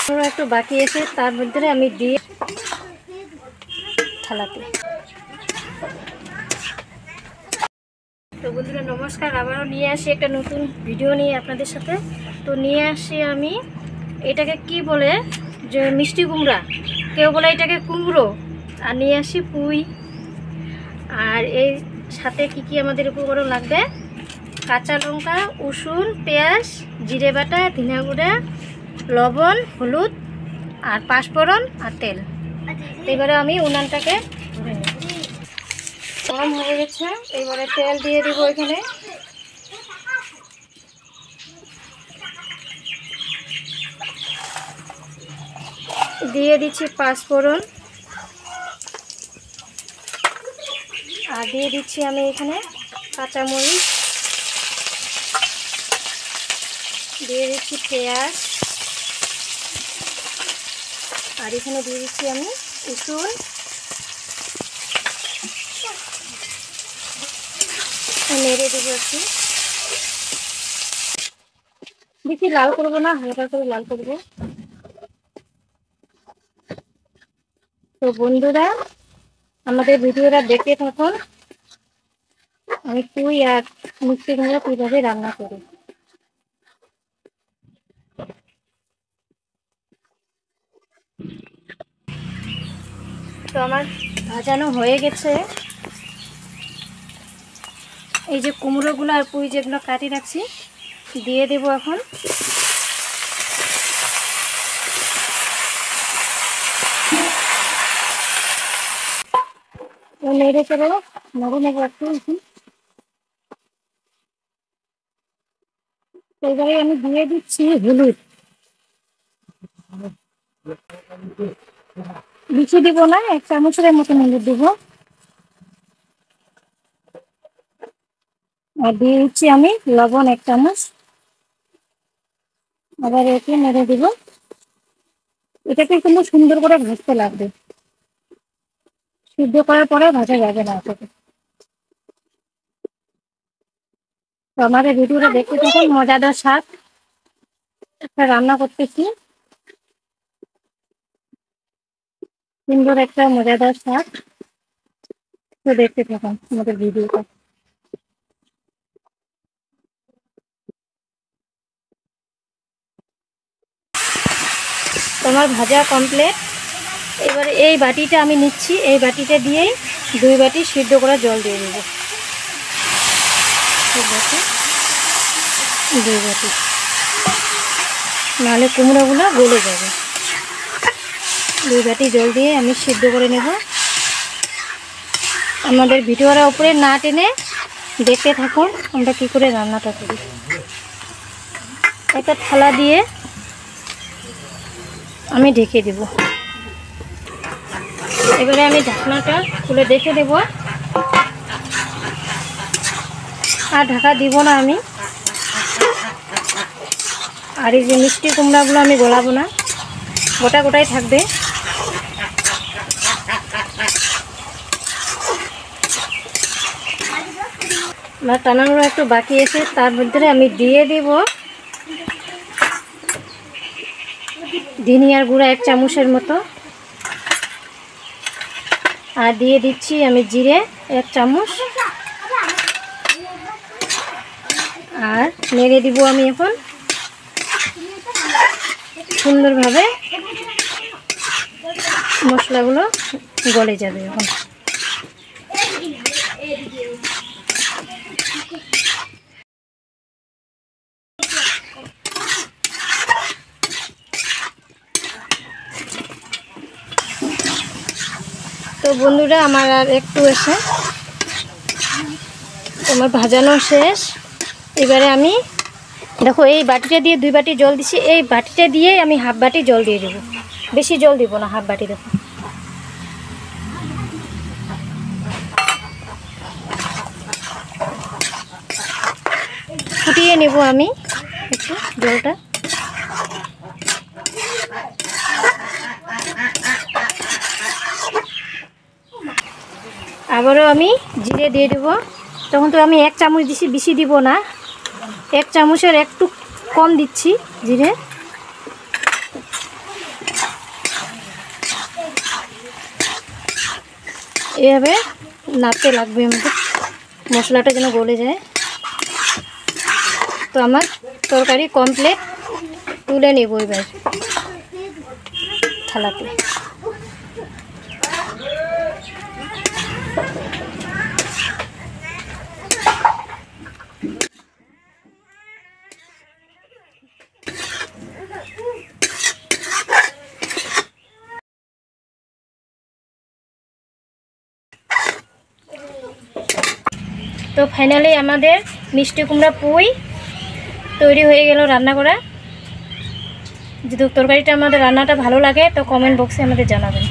একটু বাকি আছে, তার মধ্যে আমি দিয়ে থালাতে। তো বন্ধুরা নমস্কার, আবারও নিয়ে আসি একটা নতুন ভিডিও নিয়ে আপনাদের সাথে। তো নিয়ে আসি আমি, এটাকে কি বলে, যে মিষ্টি কুমড়া, কেউ বলে এটাকে কুমড়ো, আর নিয়ে আসি পুঁই। আর এই সাথে কি কি আমাদের উপকরণ লাগবে: কাঁচা লঙ্কা, রসুন, পেঁয়াজ, জিরে বাটা, ধনিয়া গুঁড়া, লবণ, হলুদ, আর পাঁচফোড়ন আর তেল। এবারে আমি উনানটাকে গরম হয়ে গেছে, এবারে তেল দিয়ে দিব এখানে। দিয়ে দিচ্ছি পাঁচফোড়ন, আর দিয়ে দিচ্ছি আমি এখানে কাঁচামরিচ, দিয়ে দিচ্ছি পেঁয়াজ, আর এখানে দিয়ে দিচ্ছি আমি রসুন। নেড়ে দেবো একটু, বেশি লাল করবো না, হালকা করে লাল করবো। তো বন্ধুরা আমাদের ভিডিওটা দেখতে থাকুন, আমি পুঁই আর মিষ্টি কুমড়া কীভাবে রান্না করি। তো আমার ভাজানো হয়ে গেছে। এই যে কুমড়োগুলো আর পুঁই যেগুলো কাটি রাখছি দিয়ে দেবো এখন। নেড়ে চেড়ে নেড়ে নেবো একটু। এবারে আমি দিয়ে দিচ্ছি হলুদ, বেশি দিব না, 1 চামচের মতন হলুদ দেবো। আর দিয়ে দিচ্ছি আমি লবণ 1 চামচ। আবার একে নেড়ে দিব। এটাকে কিন্তু সুন্দর করে ভাজতে লাগবে, সিদ্ধ করার পরে ভাজা যাবে না এটাকে। তো আমাদের ভিডিওটা দেখতে থাকুন, মজাদার স্বাদ একটা রান্না করতেছি, সুন্দর একটা মজাদার স্বাদ। তো দেখতে থাকুন আমাদের ভিডিওটা। তোমার ভাজা কমপ্লিট। এবারে এই বাটিটা আমি নিচ্ছি, এই বাটিটা দিয়েই 2 বাটি সিদ্ধ করা জল দিয়ে দেবো। 2 বাটি, নাহলে কুমড়োগুলো গলে যাবে। 2 বাটি জল দিয়ে আমি সিদ্ধ করে নেব। আমাদের ভিডিওর উপরে না টেনে দেখতে থাকুন আমরা কি করে রান্নাটা করি। একটা থালা দিয়ে আমি ঢেকে দেব। এবারে আমি ঢাকনাটা খুলে দেখে দেব, আর ঢাকা দিব না আমি। আর এই যে মিষ্টি কুমড়াগুলো আমি গলাবো না, গোটা গোটাই থাকবে। বা টানানোর একটু বাকি আছে, তার মধ্যে আমি দিয়ে দেব ধনিয়ার গুঁড়া 1 চামচের মতো, আর দিয়ে দিচ্ছি আমি জিরে 1 চামচ। আর নেড়ে দিব আমি এখন সুন্দরভাবে, মশলাগুলো গলে যাবে এখন। তো বন্ধুরা আমার আর একটু এসে তোমার ভাজানো শেষ। এবারে আমি দেখো এই বাটিটা দিয়ে 2 বাটি জল দিচ্ছি, এই বাটিটা দিয়ে আমি হাফ বাটি জল দিয়ে দেবো, বেশি জল দিব না, হাফ বাটি দেখো। ফুটিয়ে নেব আমি একটু জলটা। আবারও আমি জিরে দিয়ে দেবো। তখন তো আমি 1 চামচ দিছি, বেশি দিব না, 1 চামচের একটু কম দিচ্ছি জিরে। এভাবে নাড়তে লাগবে আমাদের, মশলাটা যেন গলে যায়। তো আমার তরকারি কমপ্লিট, তুলে নেব এবার থালাতে। তো ফাইনালি আমাদের মিষ্টি কুমড়া পুঁই তৈরি হয়ে গেল রান্না করা। যদি তরকারিটা আমাদের রান্নাটা ভালো লাগে তো কমেন্ট বক্সে আমাদের জানাবেন।